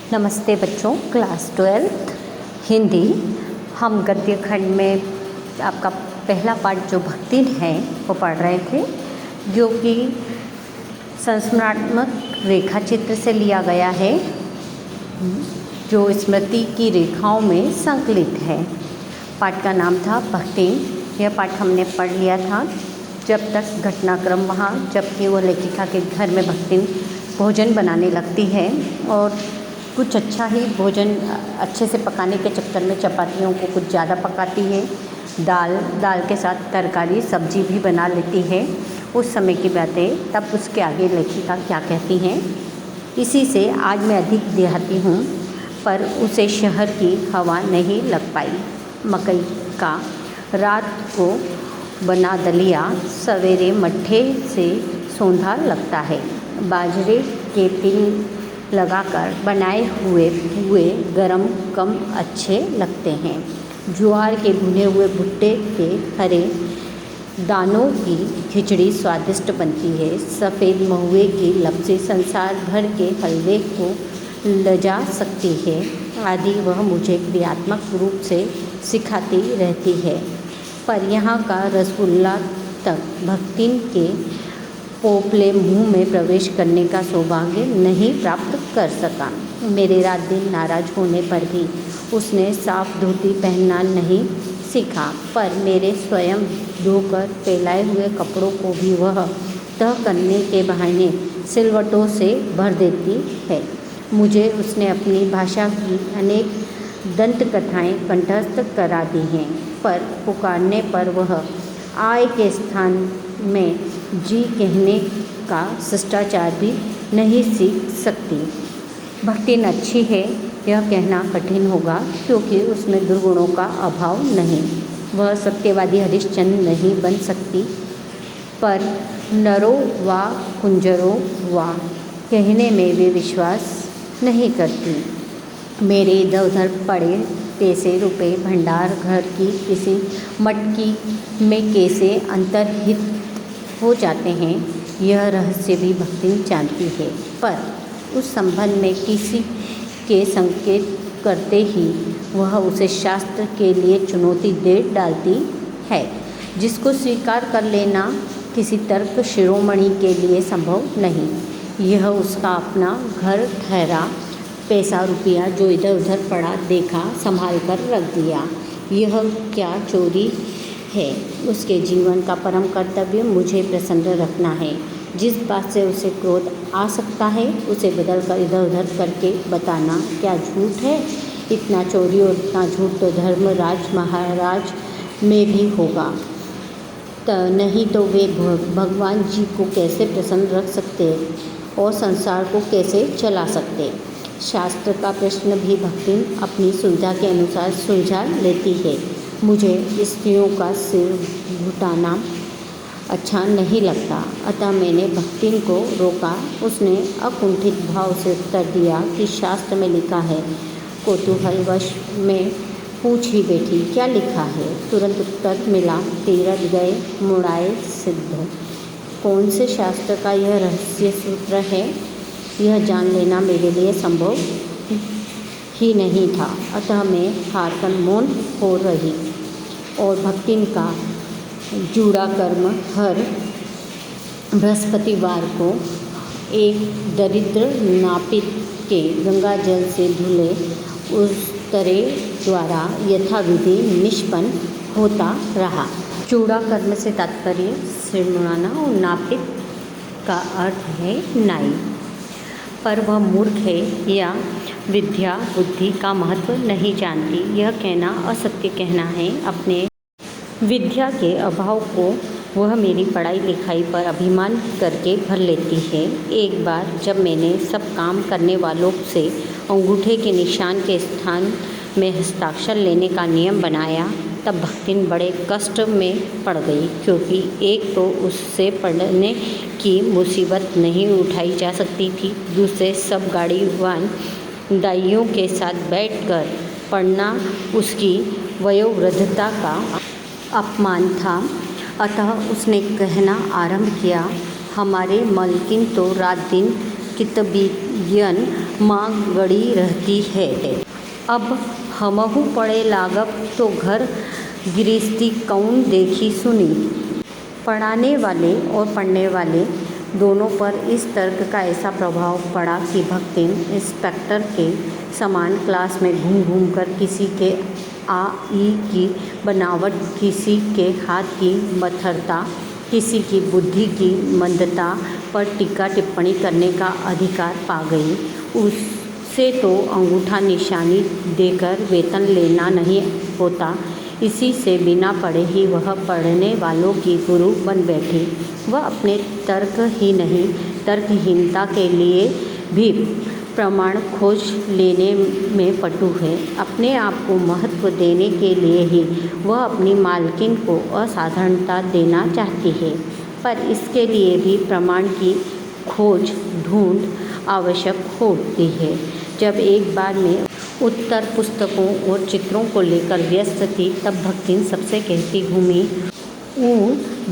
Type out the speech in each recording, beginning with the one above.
नमस्ते बच्चों, क्लास 12 हिंदी। हम गद्य खंड में आपका पहला पाठ जो भक्ति है वो पढ़ रहे थे, जो कि संस्मरणात्मक रेखा चित्र से लिया गया है, जो स्मृति की रेखाओं में संकलित है। पाठ का नाम था भक्ति। यह पाठ हमने पढ़ लिया था जब तक घटनाक्रम वहाँ, जबकि वो लेखिका के घर में भक्ति भोजन बनाने लगती है और कुछ अच्छा ही भोजन अच्छे से पकाने के चक्कर में चपातियों को कुछ ज़्यादा पकाती है। दाल के साथ तरकारी सब्जी भी बना लेती है। उस समय की बातें। तब उसके आगे लेखिका क्या कहती हैं, इसी से आज मैं अधिक देहाती हूँ, पर उसे शहर की हवा नहीं लग पाई। मकई का रात को बना दलिया सवेरे मट्ठे से सौंधा लगता है। बाजरे के तिल लगाकर बनाए हुए गरम कम अच्छे लगते हैं। ज्वार के भुने हुए भुट्टे के हरे दानों की खिचड़ी स्वादिष्ट बनती है। सफ़ेद महुए की लपसी संसार भर के हलवे को लजा सकती है आदि वह मुझे क्रियात्मक रूप से सिखाती रहती है। पर यहाँ का रसगुल्ला तक भक्तिन के पोपले मुंह में प्रवेश करने का सौभाग्य नहीं प्राप्त कर सका। मेरे रात दिन नाराज होने पर भी उसने साफ धोती पहनना नहीं सीखा, पर मेरे स्वयं धोकर फैलाए हुए कपड़ों को भी वह तह करने के बहाने सिलवटों से भर देती है। मुझे उसने अपनी भाषा की अनेक दंत कथाएँ कंठस्थ करा दी हैं, पर पुकारने पर वह आय के स्थान में जी कहने का शिष्टाचार भी नहीं सीख सकती। भक्ति अच्छी है यह कहना कठिन होगा, क्योंकि उसमें दुर्गुणों का अभाव नहीं। वह सत्यवादी हरिश्चंद्र नहीं बन सकती, पर नरो व कुंजरो व कहने में वे विश्वास नहीं करती। मेरे इधर उधर पड़े पैसे रुपए भंडार घर की किसी मटकी में कैसे अंतर्हित हो जाते हैं, यह रहस्य भी भक्ति जानती है। पर उस संबंध में किसी के संकेत करते ही वह उसे शास्त्र के लिए चुनौती दे डालती है, जिसको स्वीकार कर लेना किसी तर्क शिरोमणि के लिए संभव नहीं। यह उसका अपना घर ठहरा पैसा रुपया जो इधर उधर पड़ा देखा, संभाल कर रख दिया। यह क्या चोरी है? उसके जीवन का परम कर्तव्य मुझे प्रसन्न रखना है। जिस बात से उसे क्रोध आ सकता है उसे बदल कर इधर उधर करके बताना क्या झूठ है? इतना चोरी और इतना झूठ तो धर्मराज महाराज में भी होगा। नहीं तो वे भगवान जी को कैसे प्रसन्न रख सकते और संसार को कैसे चला सकते? शास्त्र का प्रश्न भी भक्ति अपनी सुविधा के अनुसार सुलझा लेती है। मुझे स्त्रियों का सिर घुटाना अच्छा नहीं लगता, अतः मैंने भक्ति को रोका। उसने अकुंठित भाव से उत्तर दिया कि शास्त्र में लिखा है। कौतूहलवश में पूछ ही बैठी, क्या लिखा है? तुरंत उत्तर मिला, तीरथ गए मुड़ाए सिद्ध। कौन से शास्त्र का यह रहस्य सूत्र है? यह जान लेना मेरे लिए संभव ही नहीं था, अतः मैं हारकर मौन हो रही। और भक्ति का जूड़ा कर्म हर बृहस्पतिवार को एक दरिद्र नापित के गंगा जल से धुले उस तरह द्वारा यथाविधि निष्पन्न होता रहा। चूड़ा कर्म से तात्पर्य सिर मुड़ाना और नापित का अर्थ है नाई। पर वह मूर्ख है या विद्या बुद्धि का महत्व नहीं जानती, यह कहना असत्य कहना है। अपने विद्या के अभाव को वह मेरी पढ़ाई लिखाई पर अभिमान करके भर लेती है। एक बार जब मैंने सब काम करने वालों से अंगूठे के निशान के स्थान में हस्ताक्षर लेने का नियम बनाया, तब भक्तिन बड़े कष्ट में पड़ गई, क्योंकि एक तो उससे पढ़ने की मुसीबत नहीं उठाई जा सकती थी, दूसरे सब गाड़ीवान दाइयों के साथ बैठकर पढ़ना उसकी वयोवृद्धता का अपमान था। अतः उसने कहना आरंभ किया, हमारे मालकिन तो रात दिन यन माँ गड़ी रहती है। अब हमहु पढ़े लागब तो घर गृहस्थी कौन देखी सुनी। पढ़ाने वाले और पढ़ने वाले दोनों पर इस तर्क का ऐसा प्रभाव पड़ा कि भक्तिन इंस्पेक्टर के समान क्लास में घूम घूम कर किसी के आ ई की बनावट, किसी के हाथ की मथरता, किसी की बुद्धि की मंदता पर टीका टिप्पणी करने का अधिकार पा गई। उससे तो अंगूठा निशानी देकर वेतन लेना नहीं होता, इसी से बिना पढ़े ही वह पढ़ने वालों की गुरु बन बैठी। वह अपने तर्क ही नहीं, तर्कहीनता के लिए भी प्रमाण खोज लेने में पटु है। अपने आप को महत्व देने के लिए ही वह अपनी मालकिन को असाधारणता देना चाहती है, पर इसके लिए भी प्रमाण की खोज ढूंढ आवश्यक होती है। जब एक बार मैं उत्तर पुस्तकों और चित्रों को लेकर व्यस्त थी, तब भक्तिन सबसे कहती घूमी, ऊ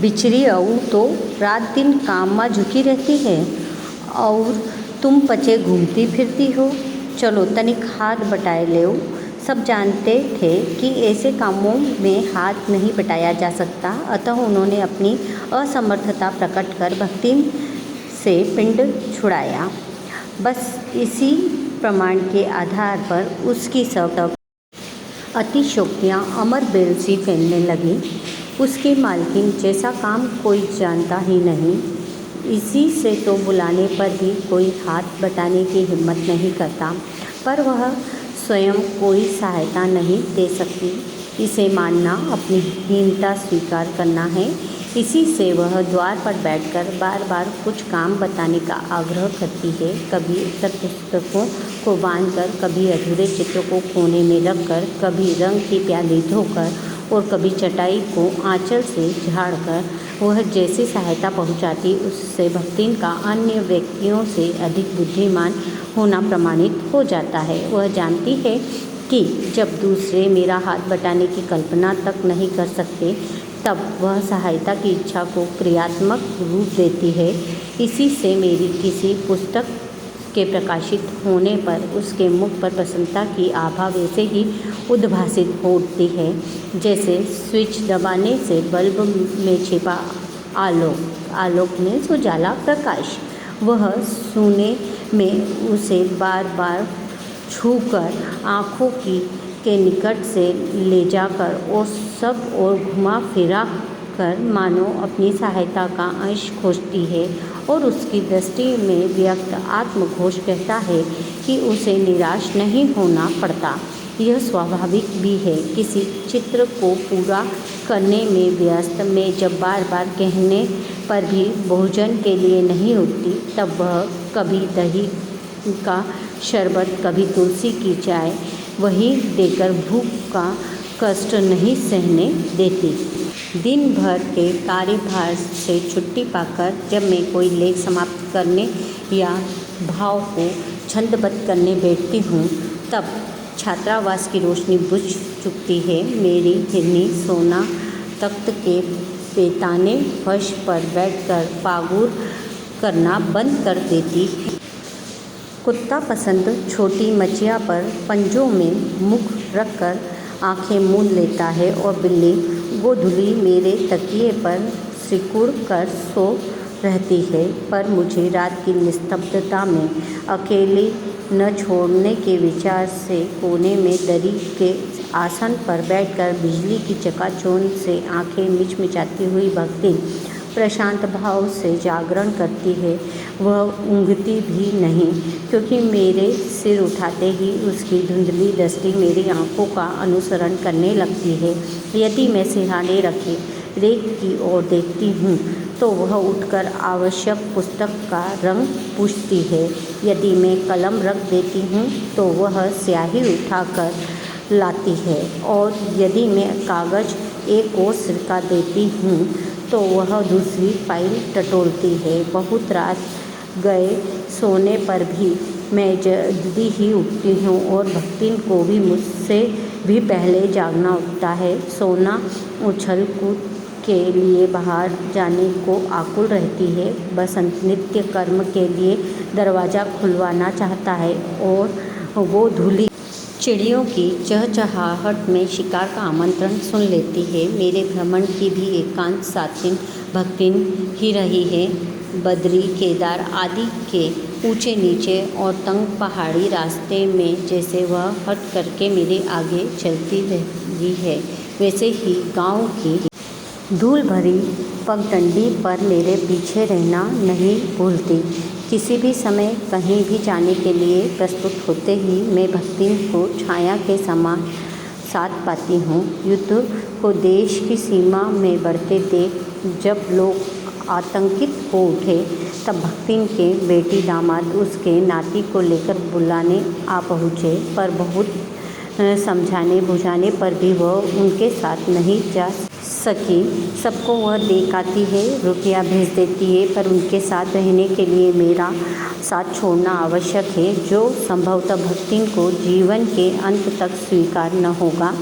बिचरी औ तो रात दिन काम में झुकी रहती है और तुम पचे घूमती फिरती हो। चलो तनिक हाथ बटाए लेओ। सब जानते थे कि ऐसे कामों में हाथ नहीं बटाया जा सकता, अतः उन्होंने अपनी असमर्थता प्रकट कर भक्तिन से पिंड छुड़ाया। बस इसी प्रमाण के आधार पर उसकी सब अतिशयोक्तियाँ अमर बेल सी फैलने लगी। उसकी मालकिन जैसा काम कोई जानता ही नहीं, इसी से तो बुलाने पर भी कोई हाथ बटाने की हिम्मत नहीं करता, पर वह स्वयं कोई सहायता नहीं दे सकती। इसे मानना अपनी हीनता स्वीकार करना है। इसी से वह द्वार पर बैठकर बार बार कुछ काम बताने का आग्रह करती है। कभी उत्तर पुस्तकों को बांधकर, कभी अधूरे चित्र को कोने में रखकर, कभी रंग की प्याली धोकर और कभी चटाई को आंचल से झाड़कर वह जैसी सहायता पहुंचाती, उससे भक्तिन का अन्य व्यक्तियों से अधिक बुद्धिमान होना प्रमाणित हो जाता है। वह जानती है कि जब दूसरे मेरा हाथ बटाने की कल्पना तक नहीं कर सकते, तब वह सहायता की इच्छा को क्रियात्मक रूप देती है। इसी से मेरी किसी पुस्तक के प्रकाशित होने पर उसके मुख पर प्रसन्नता की आभा वैसे ही उद्भासित होती है जैसे स्विच दबाने से बल्ब में छिपा आलोक में उजाला प्रकाश। वह सुने में उसे बार बार छूकर आँखों के निकट से ले जाकर और सब और घुमा फिरा कर मानो अपनी सहायता का अंश खोजती है, और उसकी दृष्टि में व्यक्त आत्मघोष कहता है कि उसे निराश नहीं होना पड़ता। यह स्वाभाविक भी है। किसी चित्र को पूरा करने में व्यस्त मैं जब बार बार कहने पर भी भोजन के लिए नहीं उठती, तब वह कभी दही का शरबत, कभी तुलसी की चाय वही देकर भूख का कष्ट नहीं सहने देती। दिन भर के कार्यभार से छुट्टी पाकर जब मैं कोई लेख समाप्त करने या भाव को छंदबद्ध करने बैठती हूँ, तब छात्रावास की रोशनी बुझ चुकती है। मेरी हिरनी सोना तख्त के पेताने फर्श पर बैठकर पागुर करना बंद कर देती है। कुत्ता पसंद छोटी मचिया पर पंजों में मुख रखकर आंखें मूंद लेता है और बिल्ली गोधुली मेरे तकिए पर सिकुड़ कर सो रहती है। पर मुझे रात की निस्तब्धता में अकेली न छोड़ने के विचार से कोने में दरी के आसन पर बैठकर बिजली की चकाचौंध से आंखें मिचमिचाती हुई भक्ति प्रशांत भाव से जागरण करती है। वह ऊँघती भी नहीं, क्योंकि मेरे सिर उठाते ही उसकी धुंधली दृष्टि मेरी आँखों का अनुसरण करने लगती है। यदि मैं सिरहाने रखे रेख की ओर देखती हूँ तो वह उठकर आवश्यक पुस्तक का रंग पूछती है। यदि मैं कलम रख देती हूँ तो वह स्याही उठाकर लाती है, और यदि मैं कागज़ एक ओर सिरका देती हूँ तो वह दूसरी फाइल टटोलती है। बहुत रात गए सोने पर भी मैं जल्दी ही उठती हूँ और भक्तिन को भी मुझसे भी पहले जागना उठता है। सोना उछल कूद के लिए बाहर जाने को आकुल रहती है। बसंत नित्य कर्म के लिए दरवाज़ा खुलवाना चाहता है और वो धूली चिड़ियों की चहचहाहट में शिकार का आमंत्रण सुन लेती है। मेरे भ्रमण की भी एकांत साथिन भक्तिन ही रही है। बद्री, केदार आदि के ऊंचे नीचे और तंग पहाड़ी रास्ते में जैसे वह हट करके मेरे आगे चलती रही है, वैसे ही गांव की धूल भरी पगडंडी पर मेरे पीछे रहना नहीं भूलती। किसी भी समय कहीं भी जाने के लिए प्रस्तुत होते ही मैं भक्तिन को छाया के समान साथ पाती हूँ। युद्ध को देश की सीमा में बढ़ते देख जब लोग आतंकित हो उठे, तब भक्तिन के बेटी दामाद उसके नाती को लेकर बुलाने आ पहुँचे, पर बहुत समझाने बुझाने पर भी वह उनके साथ नहीं जा सकी। सबको वह देख आती है, रुपया भेज देती है, पर उनके साथ रहने के लिए मेरा साथ छोड़ना आवश्यक है, जो संभवतः भक्तिन को जीवन के अंत तक स्वीकार न होगा।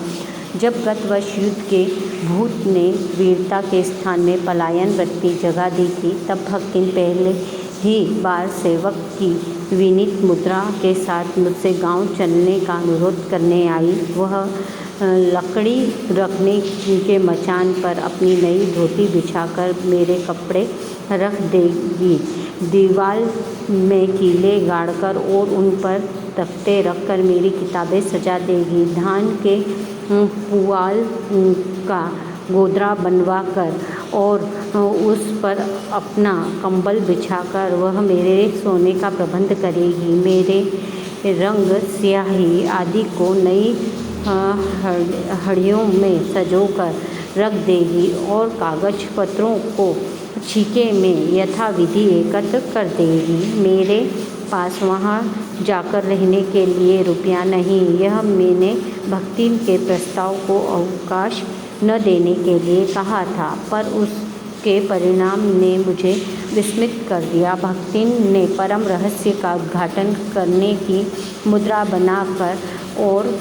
जब गतवर्ष युद्ध के भूत ने वीरता के स्थान में पलायन वृत्ति जगा दी थी, तब भक्तिन पहले ही बार सेवक की विनीत मुद्रा के साथ मुझसे गांव चलने का अनुरोध करने आई। वह लकड़ी रखने के मचान पर अपनी नई धोती बिछाकर मेरे कपड़े रख देगी, दीवार में कीले गाड़कर और उन पर तख्ते रखकर मेरी किताबें सजा देगी। धान के पुआल का गोदरा बनवा कर और उस पर अपना कंबल बिछाकर वह मेरे सोने का प्रबंध करेगी। मेरे रंग स्याही आदि को नई हड़ियों में सजोकर रख देगी और कागज पत्रों को छीके में यथाविधि एकत्र कर देगी। मेरे पास वहाँ जाकर रहने के लिए रुपया नहीं। यह मैंने भक्तिन के प्रस्ताव को अवकाश न देने के लिए कहा था, पर उसके परिणाम ने मुझे विस्मित कर दिया। भक्तिन ने परम रहस्य का उद्घाटन करने की मुद्रा बनाकर और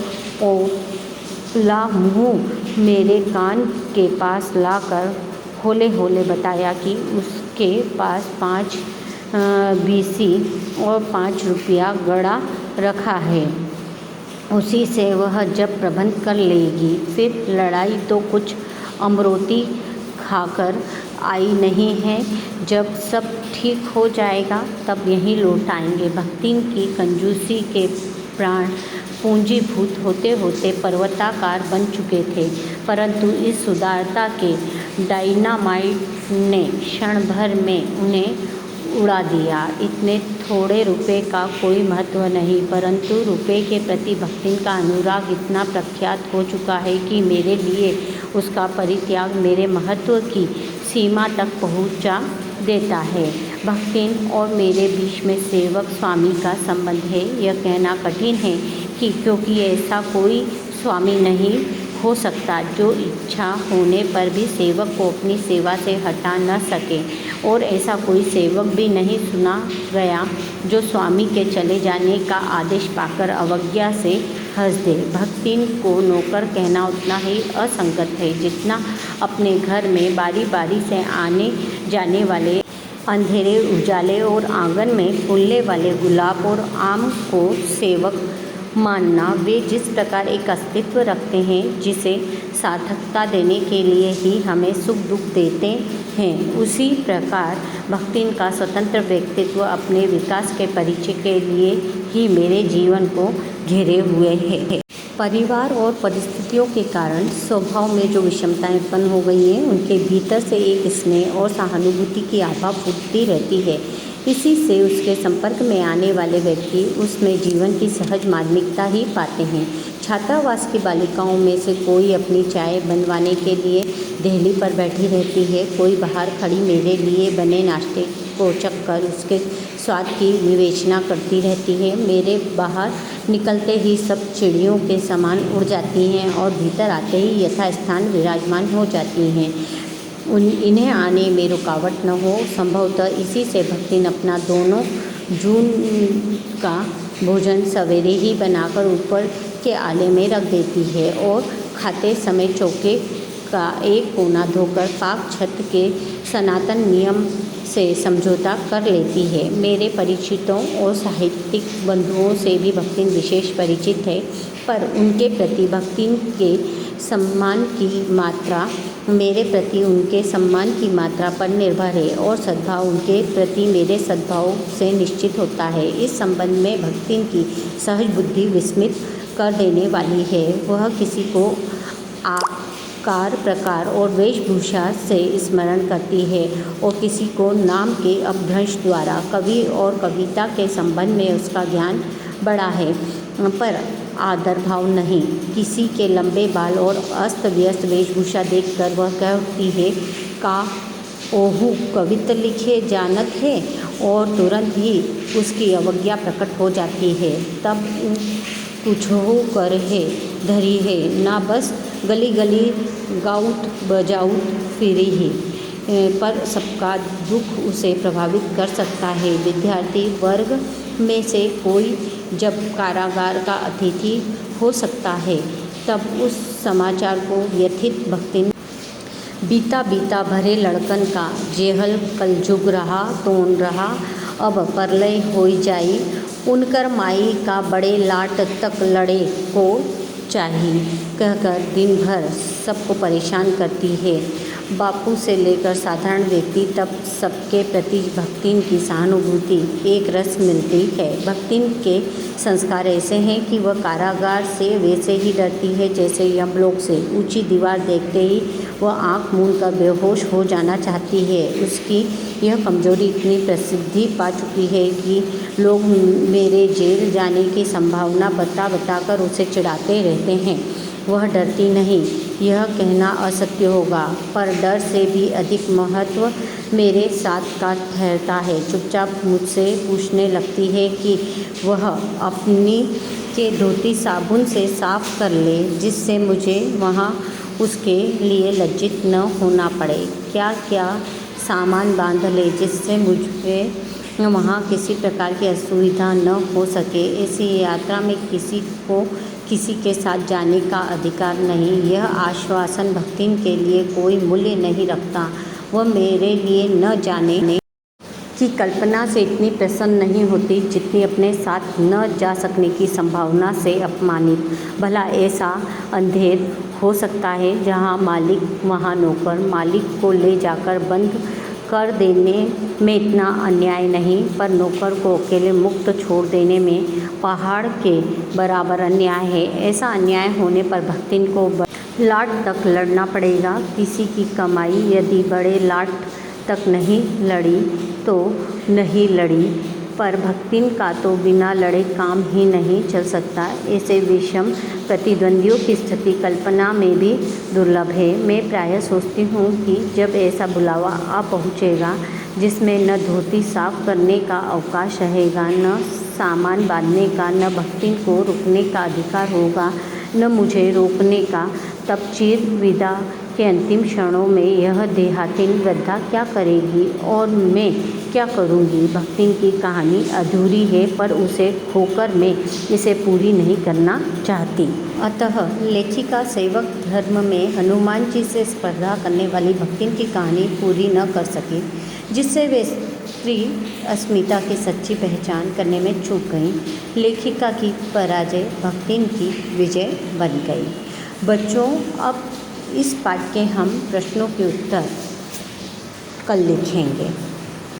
ओला मुँह मेरे कान के पास लाकर होले होले बताया कि उसके पास 5 बीसी और 5 रुपया गड़ा रखा है, उसी से वह जब प्रबंध कर लेगी, फिर लड़ाई तो कुछ अमरोती खाकर आई नहीं है। जब सब ठीक हो जाएगा तब यहीं लौट आएंगे। भक्तिन की कंजूसी के प्राण पूंजीभूत होते होते पर्वताकार बन चुके थे, परंतु इस उदारता के डायनामाइट ने क्षण भर में उन्हें उड़ा दिया। इतने थोड़े रुपए का कोई महत्व नहीं, परंतु रुपए के प्रति भक्तिन का अनुराग इतना प्रख्यात हो चुका है कि मेरे लिए उसका परित्याग मेरे महत्व की सीमा तक पहुंचा देता है। भक्तिन और मेरे बीच में सेवक स्वामी का संबंध है, यह कहना कठिन है कि क्योंकि ऐसा कोई स्वामी नहीं हो सकता जो इच्छा होने पर भी सेवक को अपनी सेवा से हटा न सके, और ऐसा कोई सेवक भी नहीं सुना गया जो स्वामी के चले जाने का आदेश पाकर अवज्ञा से हंस दे। भक्तिन को नौकर कहना उतना ही असंगत है जितना अपने घर में बारी बारी से आने जाने वाले अंधेरे उजाले और आंगन में फूलने वाले गुलाब और आम को सेवक मानना। वे जिस प्रकार एक अस्तित्व रखते हैं जिसे सार्थकता देने के लिए ही हमें सुख दुख देते हैं, उसी प्रकार भक्तिन का स्वतंत्र व्यक्तित्व अपने विकास के परिचय के लिए ही मेरे जीवन को घेरे हुए है। परिवार और परिस्थितियों के कारण स्वभाव में जो विषमताएं उत्पन्न हो गई हैं, उनके भीतर से एक स्नेह और सहानुभूति की आभा फूटती रहती है। इसी से उसके संपर्क में आने वाले व्यक्ति उसमें जीवन की सहज मार्मिकता ही पाते हैं। छात्रावास की बालिकाओं में से कोई अपनी चाय बनवाने के लिए देहली पर बैठी रहती है, कोई बाहर खड़ी मेरे लिए बने नाश्ते को चखकर उसके स्वाद की विवेचना करती रहती है। मेरे बाहर निकलते ही सब चिड़ियों के समान उड़ जाती हैं और भीतर आते ही यथास्थान विराजमान हो जाती हैं। इन्हें आने में रुकावट न हो। संभवतः इसी से भक्तिन अपना दोनों जून का भोजन सवेरे ही बनाकर ऊपर के आले में रख देती है और खाते समय चौके का एक कोना धोकर पाक छत के सनातन नियम से समझौता कर लेती है। मेरे परिचितों और साहित्यिक बंधुओं से भी भक्तिन विशेष परिचित है, पर उनके प्रति भक्तिन के सम्मान की मात्रा मेरे प्रति उनके सम्मान की मात्रा पर निर्भर है और सद्भाव उनके प्रति मेरे सद्भाव से निश्चित होता है। इस संबंध में भक्तिन की सहज बुद्धि विस्मित कर देने वाली है। वह किसी को आकार, प्रकार और वेशभूषा से स्मरण करती है और किसी को नाम के अपभ्रंश द्वारा कवि और कविता के संबंध में उसका ज्ञान बड़ा है, पर आदर भाव नहीं। किसी के लंबे बाल और अस्त व्यस्त वेशभूषा देखकर वह कह उठती है, का ओहू कविता लिखे जानत है, और तुरंत ही उसकी अवज्ञा प्रकट हो जाती है। तब कुछहु कर है धरी है, ना बस गली गली गाउट बजाउट फिरी है, पर सबका दुख उसे प्रभावित कर सकता है। विद्यार्थी वर्ग में से कोई जब कारागार का अतिथि हो सकता है, तब उस समाचार को व्यथित भक्तिन बीता बीता भरे लड़कन का जेहल कलजुग रहा तोन रहा, अब परलय होई जाई, उनकर माई का बड़े लाट तक लड़े को चाहिए कहकर दिन भर सबको परेशान करती है। बापू से लेकर साधारण व्यक्ति तब सबके प्रति भक्तिन की सहानुभूति एक रस मिलती है। भक्तिन के संस्कार ऐसे हैं कि वह कारागार से वैसे ही डरती है जैसे यमलोक से। ऊंची दीवार देखते ही वह आंख मूंद कर बेहोश हो जाना चाहती है। उसकी यह कमजोरी इतनी प्रसिद्धि पा चुकी है कि लोग मेरे जेल जाने की संभावना बता बताकर उसे चिढ़ाते रहते हैं। वह डरती नहीं, यह कहना असत्य होगा, पर डर से भी अधिक महत्व मेरे साथ का ठहरता है। चुपचाप मुझसे पूछने लगती है कि वह अपनी के धोती साबुन से साफ कर ले, जिससे मुझे वहाँ उसके लिए लज्जित न होना पड़े। क्या क्या सामान बांध ले, जिससे मुझे वहाँ किसी प्रकार की असुविधा न हो सके। ऐसी यात्रा में किसी को किसी के साथ जाने का अधिकार नहीं। यह आश्वासन भक्तिन के लिए कोई मूल्य नहीं रखता। वह मेरे लिए न जाने की कल्पना से इतनी प्रसन्न नहीं होती जितनी अपने साथ न जा सकने की संभावना से अपमानित। भला ऐसा अंधेर हो सकता है जहाँ मालिक वहाँ नौकर। मालिक को ले जाकर बंद कर देने में इतना अन्याय नहीं, पर नौकर को अकेले मुक्त छोड़ देने में पहाड़ के बराबर अन्याय है। ऐसा अन्याय होने पर भक्तिन को लाट तक लड़ना पड़ेगा। किसी की कमाई यदि बड़े लाट तक नहीं लड़ी तो नहीं लड़ी, पर भक्तिन का तो बिना लड़े काम ही नहीं चल सकता। ऐसे विषम प्रतिद्वंदियों की स्थिति कल्पना में भी दुर्लभ है। मैं प्रायः सोचती हूँ कि जब ऐसा बुलावा आ पहुँचेगा जिसमें न धोती साफ करने का अवकाश रहेगा, न सामान बांधने का, न भक्तिन को रुकने का अधिकार होगा, न मुझे रोकने का, तब चिर विदा के अंतिम क्षणों में यह देहातीन वृद्धा क्या करेगी और मैं क्या करूँगी। भक्तिन की कहानी अधूरी है, पर उसे खोकर मैं इसे पूरी नहीं करना चाहती। अतः लेखिका सेवक धर्म में हनुमान जी से स्पर्धा करने वाली भक्तिन की कहानी पूरी न कर सकी, जिससे वे स्त्री अस्मिता की सच्ची पहचान करने में चूक गई। लेखिका की पराजय भक्तिन की विजय बन गई। बच्चों, अब इस पाठ के हम प्रश्नों के उत्तर कल लिखेंगे।